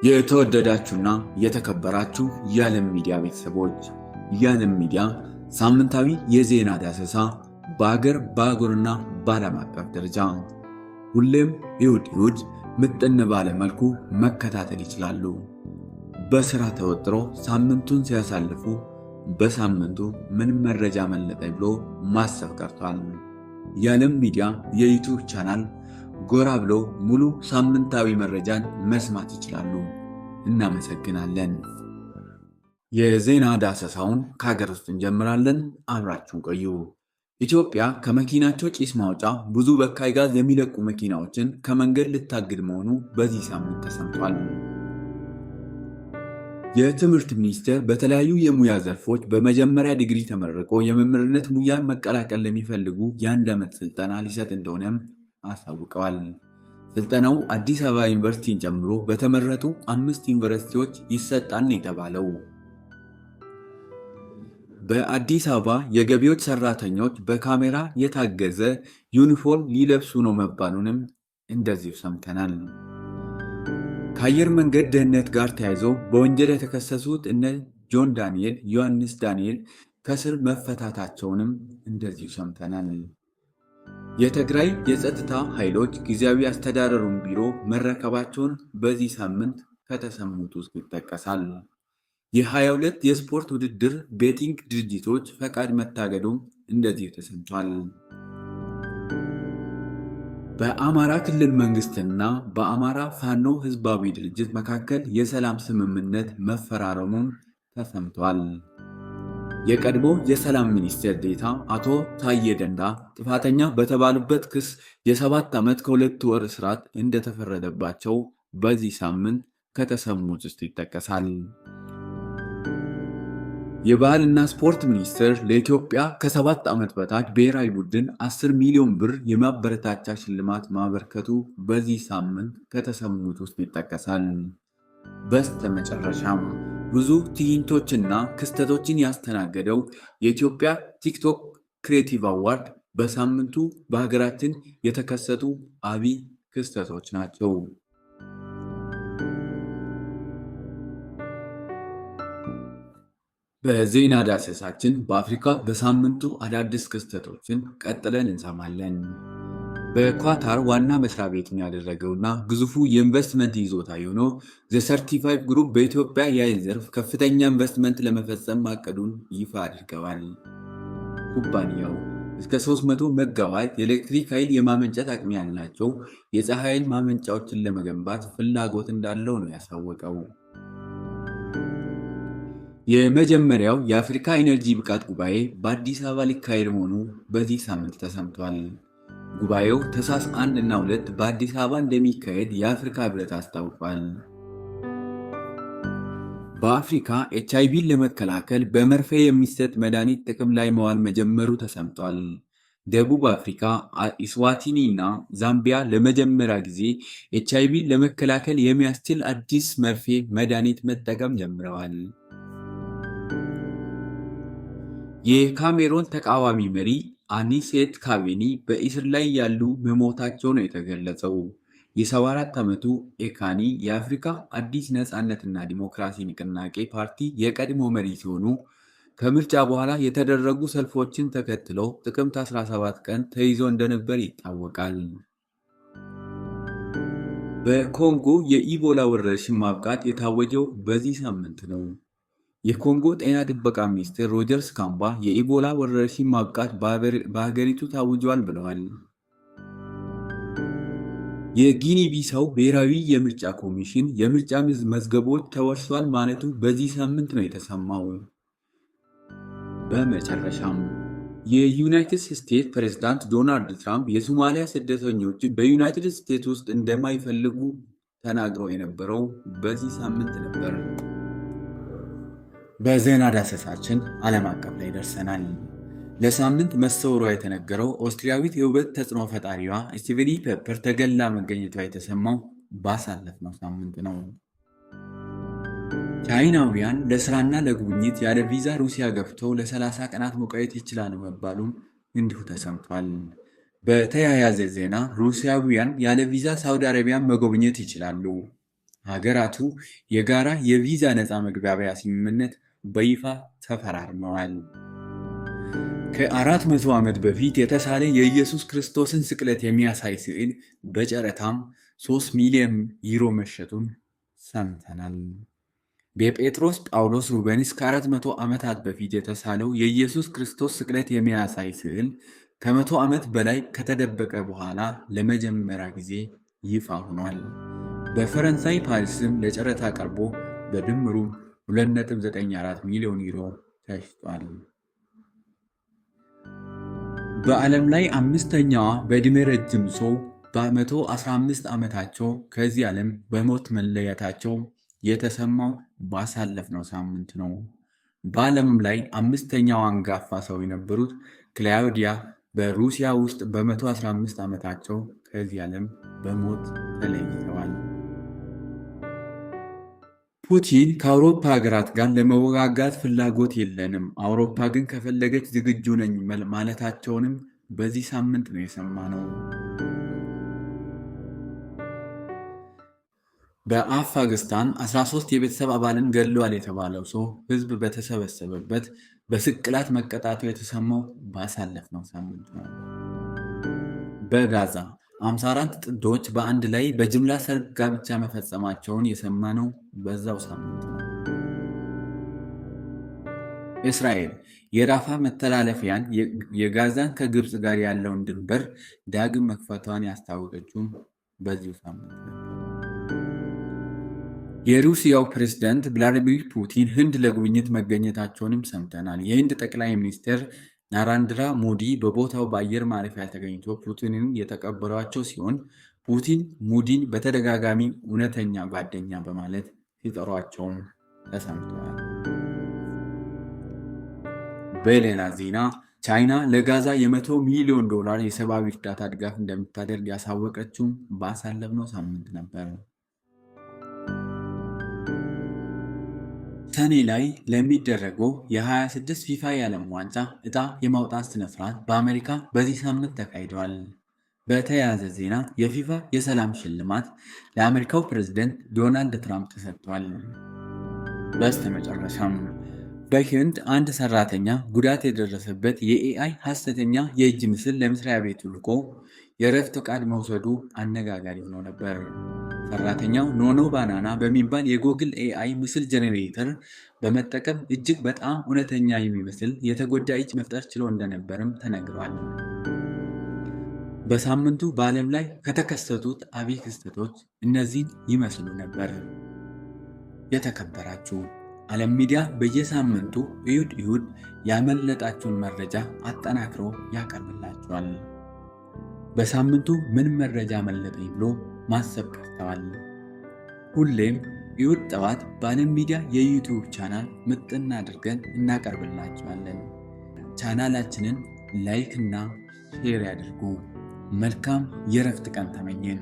የተወደዳችሁና የተከበራችሁ የዓለም ሚዲያ ቤተሰቦች፣ የዓለም ሚዲያ ሳምንታዊ የዜና ዳሰሳ በአገር በአህጉርና በዓለም አቀፍ ደረጃ ሁሌም እሁድ ምጥን ባለ መልኩ መከታተል ይችላሉ። በሥራ ተወጥሮ ሳምንቱን ሲያሳልፉ በሳምንቱ ምን መረጃ መለጠኝ ብሎ ማሰብ ቀርቷል። የዓለም ሚዲያ የዩቲዩብ ቻናል ጎራ ብሎ ሙሉ ሳምንታዊ መረጃን መስማት ይችላሉ። እናመሰግናለን። የዜና ዳሰሳውን ከሀገር ውስጥ እንጀምራለን። አብራችሁን ቆዩ። ኢትዮጵያ ከመኪናቸው ጭስ ማውጫ ብዙ በካይ ጋዝ የሚለቁ መኪናዎችን ከመንገድ ልታግድ መሆኑ በዚህ ሳምንት ተሰምቷል። የትምህርት ሚኒስቴር በተለያዩ የሙያ ዘርፎች በመጀመሪያ ዲግሪ ተመርቆ የመምህርነት ሙያን መቀላቀል ለሚፈልጉ የ1 ዓመት ስልጠና ሊሰጥ እንደሆነም አሳውቀዋል። ስልጠናው አዲስ አበባ ዩኒቨርሲቲን ጨምሮ በተመረጡ 5 ዩኒቨርሲቲዎች ይሰጣል የተባለው። በአዲስ አበባ የገቢዎች ሰራተኞች በካሜራ የታገዘ ዩኒፎርም ሊለብሱ ነው መባሉንም እንደዚሁ ሰምተናል። ከአየር መንገድ ደህንነት ጋር ተያይዞ በወንጀል የተከሰሱት እነ ጆን ዳንኤል፣ ዮሐንስ ዳንኤል ከስር መፈታታቸውንም እንደዚሁ ሰምተናል። የትግራይ የጸጥታ ኃይሎች ጊዜያዊ አስተዳደሩን ቢሮ መረከባቸውን በዚህ ሳምንት ከተሰሙት ውስጥ ይጠቀሳል። የ22 የስፖርት ውድድር ቤቲንግ ድርጅቶች ፈቃድ መታገዱም እንደዚሁ ተሰምቷል። በአማራ ክልል መንግስትና በአማራ ፋኖ ህዝባዊ ድርጅት መካከል የሰላም ስምምነት መፈራረሙም ተሰምቷል። የቀድሞ የሰላም ሚኒስቴር ዴኤታ አቶ ታዬ ደንዳ ጥፋተኛ በተባሉበት ክስ የ7 ዓመት ከ2 ወር እስራት እንደተፈረደባቸው በዚህ ሳምንት ከተሰሙት ውስጥ ይጠቀሳል። የባህልና ስፖርት ሚኒስቴር ለኢትዮጵያ ከ7 ዓመት በታች ብሔራዊ ቡድን 10 ሚሊዮን ብር የማበረታቻ ሽልማት ማበርከቱ በዚህ ሳምንት ከተሰሙት ውስጥ ይጠቀሳል። በስተመጨረሻም ብዙ ትዕይንቶችና ክስተቶችን ያስተናገደው የኢትዮጵያ ቲክቶክ ክሬቲቭ አዋርድ በሳምንቱ በሀገራችን የተከሰቱ አብይ ክስተቶች ናቸው። በዜና ዳሰሳችን በአፍሪካ በሳምንቱ አዳዲስ ክስተቶችን ቀጥለን እንሰማለን። በኳታር ዋና መስሪያ ቤቱን ያደረገውና ግዙፉ የኢንቨስትመንት ይዞታ የሆነው ዘ35 ግሩፕ በኢትዮጵያ የኃይል ዘርፍ ከፍተኛ ኢንቨስትመንት ለመፈጸም ማቀዱን ይፋ አድርገዋል። ኩባንያው እስከ 300 ሜጋዋት የኤሌክትሪክ ኃይል የማመንጨት አቅም ያላቸው የፀሐይ ኃይል ማመንጫዎችን ለመገንባት ፍላጎት እንዳለው ነው ያሳወቀው። የመጀመሪያው የአፍሪካ ኢነርጂ ብቃት ጉባኤ በአዲስ አበባ ሊካሄድ መሆኑ በዚህ ሳምንት ተሰምቷል። ጉባኤው ታኅሳስ 1 እና 2 በአዲስ አበባ እንደሚካሄድ የአፍሪካ ህብረት አስታውቋል። በአፍሪካ ኤችአይቪን ለመከላከል በመርፌ የሚሰጥ መድኃኒት ጥቅም ላይ መዋል መጀመሩ ተሰምቷል። ደቡብ አፍሪካ፣ ኢስዋቲኒ እና ዛምቢያ ለመጀመሪያ ጊዜ ኤችአይቪን ለመከላከል የሚያስችል አዲስ መርፌ መድኃኒት መጠቀም ጀምረዋል። የካሜሮን ተቃዋሚ መሪ አኒሴት ካቬኒ በእስር ላይ ያሉ መሞታቸው ነው የተገለጸው። የ74 ዓመቱ ኤካኒ የአፍሪካ አዲስ ነፃነትና ዲሞክራሲ ንቅናቄ ፓርቲ የቀድሞ መሪ ሲሆኑ ከምርጫ በኋላ የተደረጉ ሰልፎችን ተከትለው ጥቅምት 17 ቀን ተይዞ እንደነበር ይታወቃል። በኮንጎ የኢቦላ ወረርሽኝ ማብቃት የታወጀው በዚህ ሳምንት ነው። የኮንጎ ጤና ጥበቃ ሚኒስትር ሮጀርስ ካምባ የኢቦላ ወረርሽኝ ማብቃት በሀገሪቱ ታውጇል ብለዋል። የጊኒ ቢሳው ብሔራዊ የምርጫ ኮሚሽን የምርጫ መዝገቦች ተወርሷል ማለቱ በዚህ ሳምንት ነው የተሰማው። በመጨረሻም የዩናይትድ ስቴትስ ፕሬዝዳንት ዶናልድ ትራምፕ የሶማሊያ ስደተኞችን በዩናይትድ ስቴትስ ውስጥ እንደማይፈልጉ ተናግረው የነበረው በዚህ ሳምንት ነበር። በዜና ዳሰሳችን ዓለም አቀፍ ላይ ደርሰናል። ለሳምንት መሰወሯ የተነገረው ኦስትሪያዊት የውበት ተጽዕኖ ፈጣሪዋ ስቲቨኒ ፔፐር ተገላ መገኘቷ የተሰማው ባሳለፍነው ሳምንት ነው። ቻይናውያን ለስራና ለጉብኝት ያለ ቪዛ ሩሲያ ገብተው ለ30 ቀናት መቆየት ይችላሉ መባሉም እንዲሁ ተሰምቷል። በተያያዘ ዜና ሩሲያውያን ያለ ቪዛ ሳውዲ አረቢያን መጎብኘት ይችላሉ። ሀገራቱ የጋራ የቪዛ ነፃ መግባቢያ ስምምነት በይፋ ተፈራርመዋል። ከ400 ዓመት በፊት የተሳለ የኢየሱስ ክርስቶስን ስቅለት የሚያሳይ ስዕል በጨረታም 3 ሚሊዮን ዩሮ መሸጡን ሰምተናል። በጴጥሮስ ጳውሎስ ሩበንስ ከ400 ዓመታት በፊት የተሳለው የኢየሱስ ክርስቶስ ስቅለት የሚያሳይ ስዕል ከ100 ዓመት በላይ ከተደበቀ በኋላ ለመጀመሪያ ጊዜ ይፋ ሆኗል። በፈረንሳይ ፓሪስም ለጨረታ ቀርቦ በድምሩ 2.94 ሚሊዮን ዩሮ ተሽጧል። በዓለም ላይ አምስተኛዋ በዕድሜ ረጅም ሰው በ115 ዓመታቸው ከዚህ ዓለም በሞት መለየታቸው የተሰማው ባሳለፍነው ሳምንት ነው። በዓለምም ላይ አምስተኛው አንጋፋ ሰው የነበሩት ክላውዲያ በሩሲያ ውስጥ በ115 ዓመታቸው ከዚህ ዓለም በሞት ተለይተዋል። ፑቲን ከአውሮፓ ሀገራት ጋር ለመወጋጋት ፍላጎት የለንም፣ አውሮፓ ግን ከፈለገች ዝግጁ ነኝ ማለታቸውንም በዚህ ሳምንት ነው የሰማነው። በአፍጋኒስታን 13 የቤተሰብ አባልን ገድሏል የተባለው ሰው ሕዝብ በተሰበሰበበት በስቅላት መቀጣቱ የተሰማው ባሳለፍነው ሳምንት ነው። በጋዛ 54 ጥንዶች በአንድ ላይ በጅምላ ሰርግ ጋብቻ መፈጸማቸውን የሰማነው በዛው ሳምንት ነው። እስራኤል የራፋ መተላለፊያን የጋዛን ከግብፅ ጋር ያለውን ድንበር ዳግም መክፈቷን ያስታወቀችው በዚሁ ሳምንት ነው። የሩሲያው ፕሬዝዳንት ቭላዲሚር ፑቲን ህንድ ለጉብኝት መገኘታቸውንም ሰምተናል። የህንድ ጠቅላይ ሚኒስትር ናራንድራ ሞዲ በቦታው በአየር ማረፊያ ተገኝቶ ፑቲንን የተቀበሏቸው ሲሆን ፑቲን ሞዲን በተደጋጋሚ እውነተኛ ጓደኛ በማለት ሲጠሯቸውም ተሰምተዋል። በሌላ ዜና ቻይና ለጋዛ የ100 ሚሊዮን ዶላር የሰብአዊ እርዳታ ድጋፍ እንደምታደርግ ያሳወቀችው ባሳለፍነው ሳምንት ነበር። ሰኔ ላይ ለሚደረገው የ26 ፊፋ የዓለም ዋንጫ ዕጣ የማውጣት ስነስርዓት በአሜሪካ በዚህ ሳምንት ተካሂዷል። በተያያዘ ዜና የፊፋ የሰላም ሽልማት ለአሜሪካው ፕሬዝዳንት ዶናልድ ትራምፕ ተሰጥቷል። በስተመጨረሻም በህንድ አንድ ሰራተኛ ጉዳት የደረሰበት የኤአይ ሐሰተኛ የእጅ ምስል ለመስሪያ ቤቱ ልኮ የእረፍት ፈቃድ መውሰዱ አነጋጋሪ ሆኖ ነበር። ሰራተኛው ኖኖ ባናና በሚባል የጎግል ኤአይ ምስል ጄኔሬተር በመጠቀም እጅግ በጣም እውነተኛ የሚመስል የተጎዳ እጅ መፍጠር ችሎ እንደነበርም ተነግሯል። በሳምንቱ በዓለም ላይ ከተከሰቱት አብይ ክስተቶች እነዚህን ይመስሉ ነበር። የተከበራችሁ ዓለም ሚዲያ በየሳምንቱ እሁድ ያመለጣችሁን መረጃ አጠናክሮ ያቀርብላችኋል። በሳምንቱ ምን መረጃ መለጠኝ ብሎ ማሰብ ቀርተዋል? ሁሌም እሁድ ጠዋት በዓለም ሚዲያ የዩቲዩብ ቻናል ምጥን አድርገን እናቀርብላችኋለን። ቻናላችንን ላይክ እና ሼር ያድርጉ። መልካም የእረፍት ቀን ተመኘን።